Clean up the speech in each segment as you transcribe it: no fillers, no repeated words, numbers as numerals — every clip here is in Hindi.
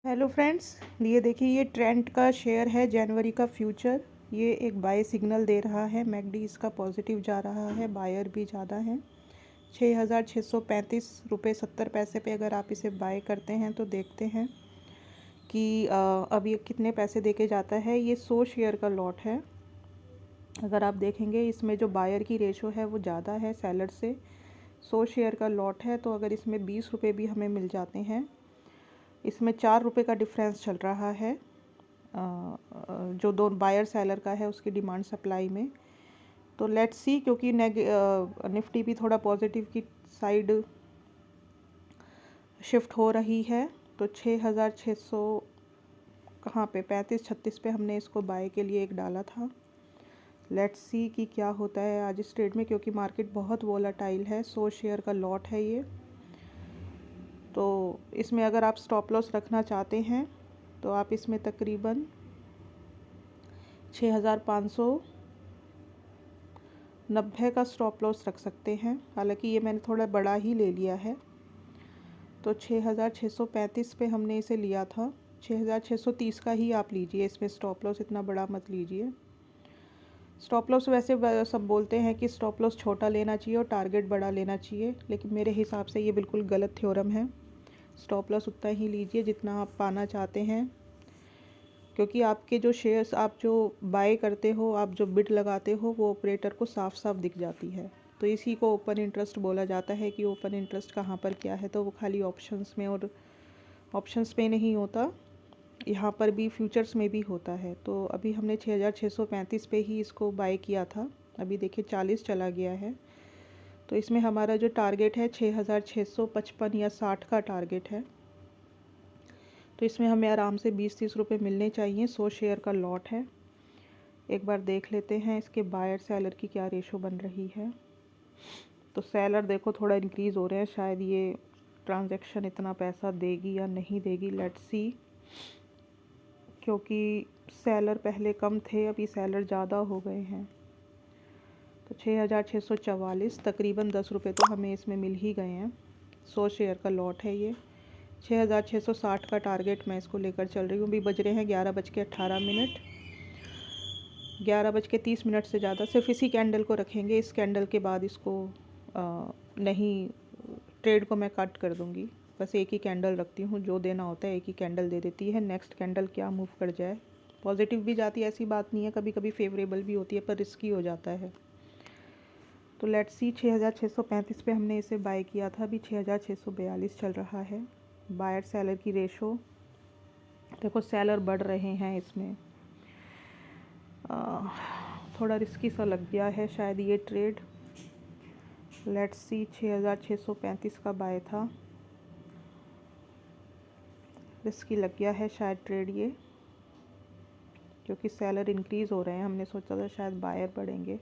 हेलो फ्रेंड्स, ये देखिए ये ट्रेंड का शेयर है जनवरी का फ्यूचर। ये एक बाय सिग्नल दे रहा है। मैकडी इसका पॉजिटिव जा रहा है, बायर भी ज़्यादा है। 6,635 रुपये 70 पैसे पे अगर आप इसे बाय करते हैं तो देखते हैं कि अब ये कितने पैसे देके जाता है। ये 100 शेयर का लॉट है। अगर आप देखेंगे इसमें जो बायर की रेशो है वो ज़्यादा है सेलर से। 100 शेयर का लॉट है तो अगर इसमें 20 रुपये भी हमें मिल जाते हैं, इसमें 4 रुपये का डिफरेंस चल रहा है जो दो बायर सेलर का है उसकी डिमांड सप्लाई में। तो लेट्स सी, क्योंकि निफ्टी भी थोड़ा पॉजिटिव की साइड शिफ्ट हो रही है। तो 6,600 कहाँ पे 35-36 पे हमने इसको बाय के लिए एक डाला था। लेट्स सी कि क्या होता है आज इस ट्रेड में, क्योंकि मार्केट बहुत वोलाटाइल है। 100 शेयर का लॉट है ये। तो इसमें अगर आप स्टॉप लॉस रखना चाहते हैं तो आप इसमें तकरीबन 6,590 का स्टॉप लॉस रख सकते हैं। हालांकि ये मैंने थोड़ा बड़ा ही ले लिया है। तो 6,635 पे हमने इसे लिया था। 6,630 का ही आप लीजिए, इसमें स्टॉप लॉस इतना बड़ा मत लीजिए। स्टॉप लॉस वैसे सब बोलते हैं कि स्टॉप लॉस छोटा लेना चाहिए और टारगेट बड़ा लेना चाहिए, लेकिन मेरे हिसाब से ये बिल्कुल गलत थ्योरम है। स्टॉप लॉस उतना ही लीजिए जितना आप पाना चाहते हैं, क्योंकि आपके जो शेयर्स आप जो बाय करते हो, आप जो बिड लगाते हो, वो ऑपरेटर को साफ साफ दिख जाती है। तो इसी को ओपन इंटरेस्ट बोला जाता है कि ओपन इंटरेस्ट कहाँ पर क्या है। तो वो खाली ऑप्शंस में और ऑप्शंस पे नहीं होता, यहाँ पर भी फ्यूचर्स में भी होता है। तो अभी हमने 6,635 पे ही इसको बाय किया था। अभी देखिए 40 चला गया है। तो इसमें हमारा जो टारगेट है 6,655 या 60 का टारगेट है। तो इसमें हमें आराम से 20-30 रुपये मिलने चाहिए। 100 शेयर का लॉट है। एक बार देख लेते हैं इसके बायर सेलर की क्या रेशो बन रही है। तो सेलर देखो थोड़ा इंक्रीज़ हो रहे हैं, शायद ये ट्रांजैक्शन इतना पैसा देगी या नहीं देगी, लेट्स सी। क्योंकि सेलर पहले कम थे, अभी सेलर ज़्यादा हो गए हैं। तो 6,644 तकरीबन 10 रुपये तो हमें इसमें मिल ही गए हैं। 100 शेयर का लॉट है ये। 6,660 का टारगेट मैं इसको लेकर चल रही हूँ। अभी बज रहे हैं 11:18। 11:30 से ज़्यादा सिर्फ इसी कैंडल को रखेंगे। इस कैंडल के बाद इसको नहीं, ट्रेड को मैं कट कर दूँगी। बस एक ही कैंडल रखती हूँ, जो देना होता है एक ही कैंडल दे देती है। नेक्स्ट कैंडल क्या मूव कर जाए, पॉजिटिव भी जाती है ऐसी बात नहीं है, कभी कभी फेवरेबल भी होती है, पर रिस्की हो जाता है। तो लेट्स सी, 6,635 पे हमने इसे बाय किया था। अभी 6,642 चल रहा है। बायर सेलर की रेशो देखो, सेलर बढ़ रहे हैं इसमें। थोड़ा रिस्की सा लग गया है शायद ये ट्रेड। लेट्स सी, 6,635 का बाय था, रिस्की लग गया है शायद ट्रेड ये, क्योंकि सेलर इंक्रीज़ हो रहे हैं। हमने सोचा था शायद बायर बढ़ेंगे।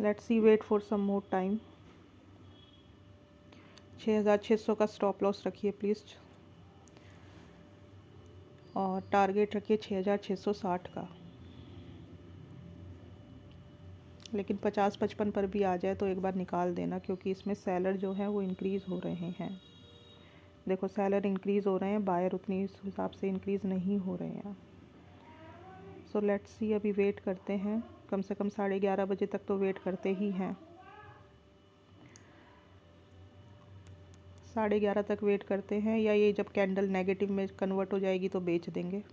Let's see, wait for some more time. 6,600 का स्टॉप लॉस रखिए प्लीज़, और टारगेट रखिए 6,660 का। लेकिन 50-55 पर भी आ जाए तो एक बार निकाल देना, क्योंकि इसमें सेलर जो है वो इंक्रीज़ हो रहे हैं। देखो सेलर इंक्रीज़ हो रहे हैं, बायर उतनी इस हिसाब से इंक्रीज़ नहीं हो रहे हैं। सो लेट्स सी, अभी वेट करते हैं। कम से कम 11:30 तक तो वेट करते ही हैं। 11:30 तक वेट करते हैं, या ये जब कैंडल नेगेटिव में कन्वर्ट हो जाएगी तो बेच देंगे।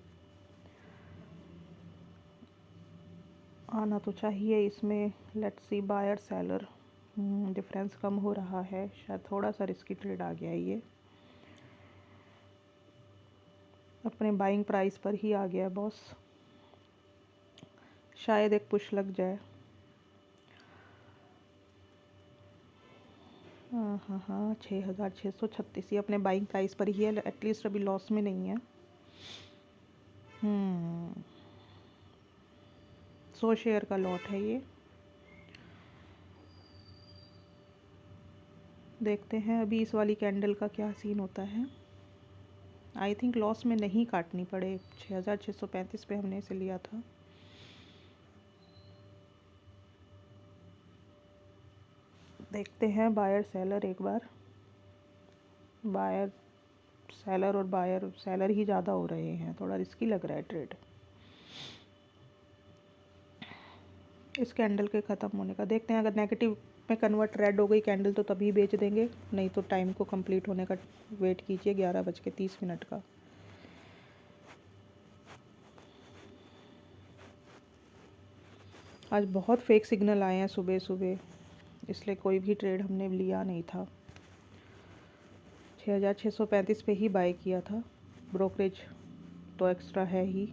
आना तो चाहिए इसमें। Let's see, buyer seller difference कम हो रहा है, शायद थोड़ा सा रिस्की ट्रेड आ गया ये। अपने बाइंग प्राइस पर ही आ गया बॉस, शायद एक पुश लग जाए। हाँ, 6,636 ये अपने बाइंग प्राइस पर ही है, एटलीस्ट अभी लॉस में नहीं है। 100 शेयर का लॉट है ये। देखते हैं अभी इस वाली कैंडल का क्या सीन होता है। आई थिंक लॉस में नहीं काटनी पड़े। 6,635 पे हमने इसे लिया था। देखते हैं बायर सेलर एक बार। बायर सेलर और बायर, सेलर ही ज़्यादा हो रहे हैं, थोड़ा रिस्की लग रहा है ट्रेड। इस कैंडल के ख़त्म होने का देखते हैं, अगर नेगेटिव में कन्वर्ट रेड हो गई कैंडल तो तभी बेच देंगे, नहीं तो टाइम को कंप्लीट होने का वेट कीजिए 11:30 का। आज बहुत फेक सिग्नल आए हैं सुबह सुबह, इसलिए कोई भी ट्रेड हमने लिया नहीं था। 6635 पे ही बाय किया था, ब्रोकरेज तो एक्स्ट्रा है ही।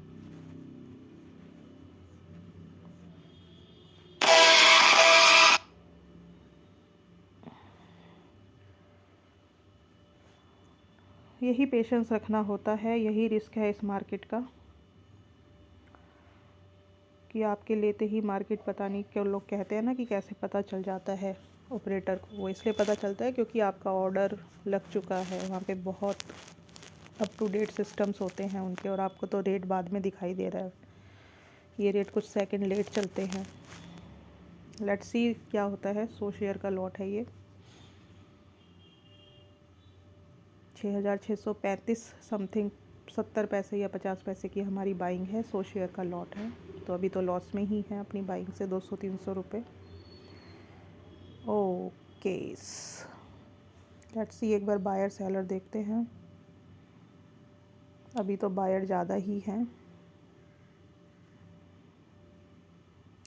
यही पेशेंस रखना होता है, यही रिस्क है इस मार्केट का, कि आपके लेते ही मार्केट, पता नहीं क्यों लोग कहते हैं ना कि कैसे पता चल जाता है ऑपरेटर को, वो इसलिए पता चलता है क्योंकि आपका ऑर्डर लग चुका है, वहाँ पे बहुत अप टू डेट सिस्टम्स होते हैं उनके, और आपको तो रेट बाद में दिखाई दे रहा है, ये रेट कुछ सेकंड लेट चलते हैं। लेट्स सी क्या होता है। 100 शेयर का लॉट है ये, 6635 समथिंग, 70 पैसे या 50 पैसे की हमारी बाइंग है, 100 शेयर का लॉट है, तो अभी तो लॉस में ही है अपनी बाइंग से 200-300 रुपये। ओके, लेट्स सी, एक बार बायर सेलर देखते हैं। अभी तो बायर ज़्यादा ही हैं,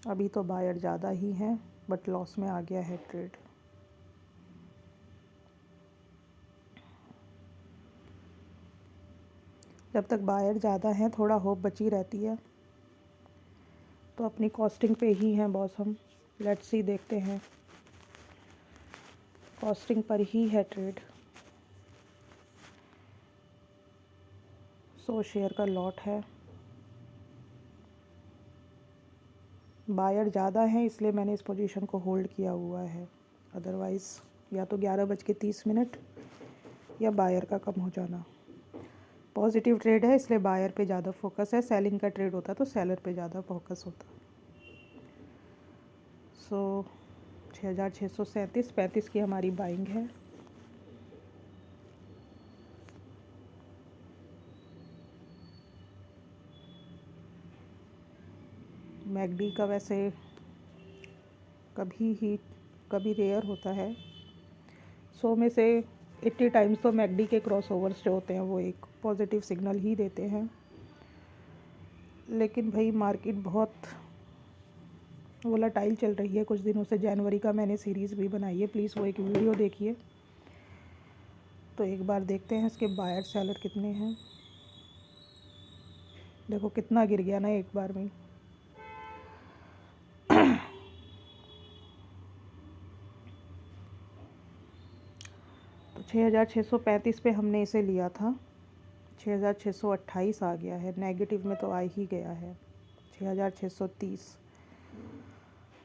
अभी तो बायर ज़्यादा ही हैं, बट लॉस में आ गया है ट्रेड। जब तक बायर ज़्यादा हैं थोड़ा होप बची रहती है, तो अपनी कॉस्टिंग पे ही हैं बॉस हम। लेट्स सी, देखते हैं, कॉस्टिंग पर ही है ट्रेड। 100 शेयर का लॉट है, बायर ज़्यादा है इसलिए मैंने इस पोजीशन को होल्ड किया हुआ है, अदरवाइज़ या तो 11:30 या बायर का कम हो जाना। पॉजिटिव ट्रेड है इसलिए बायर पे ज़्यादा फोकस है, सेलिंग का ट्रेड होता तो सेलर पे ज़्यादा फोकस होता। सो 6637 की हमारी बाइंग है। मैकडी का वैसे कभी रेयर होता है, 100 में से 80 टाइम्स तो मैकडी के क्रॉस ओवर्स जो होते हैं वो एक पॉजिटिव सिग्नल ही देते हैं। लेकिन भाई मार्केट बहुत वोलाटाइल चल रही है कुछ दिनों से, जनवरी का मैंने सीरीज़ भी बनाई है, प्लीज़ वो एक वीडियो देखिए। तो एक बार देखते हैं इसके बायर सेलर कितने हैं। देखो कितना गिर गया ना एक बार में। तो 6635 पे हमने इसे लिया था, 6628 आ गया है, नेगेटिव में तो आ ही गया है 6630।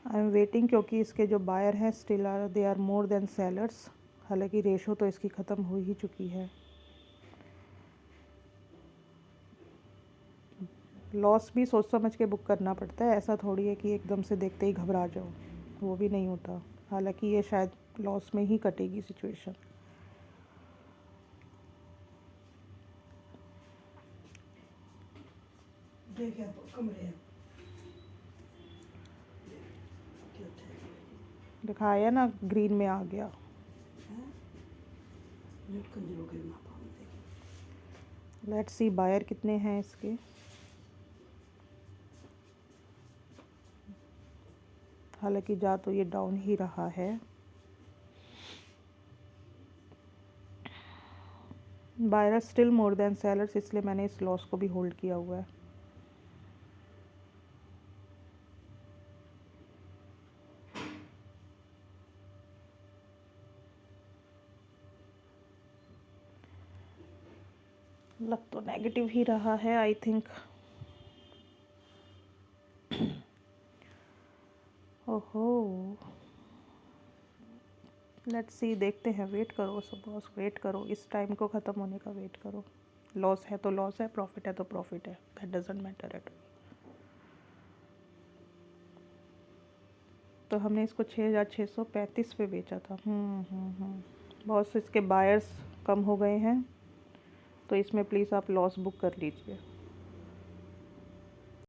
आई एम वेटिंग, क्योंकि इसके जो बायर हैं still are, they are more than sellers, हालांकि रेशो तो इसकी ख़त्म हो ही चुकी है। लॉस भी सोच समझ के बुक करना पड़ता है, ऐसा थोड़ी है कि एकदम से देखते ही घबरा जाओ, वो भी नहीं होता। हालांकि ये शायद लॉस में ही कटेगी सिचुएशन। दिखाया ना, ग्रीन में आ गया। लेट्स सी बायर कितने हैं इसके। हालांकि जा तो ये डाउन ही रहा है, buyer still more than sellers, इसलिए मैंने इस लॉस को भी होल्ड किया हुआ है। लग तो नेगेटिव ही रहा है आई थिंक। ओहो, लेट्स सी, देखते हैं, वेट करो सब बॉस, वेट करो, इस टाइम को ख़त्म होने का वेट करो। लॉस है तो लॉस है, प्रॉफिट है तो प्रॉफिट है, दैट डजंट मैटर एट। तो हमने इसको 6635 पे बेचा था। बहुत से इसके बायर्स कम हो गए हैं, तो इसमें प्लीज़ आप लॉस बुक कर लीजिए।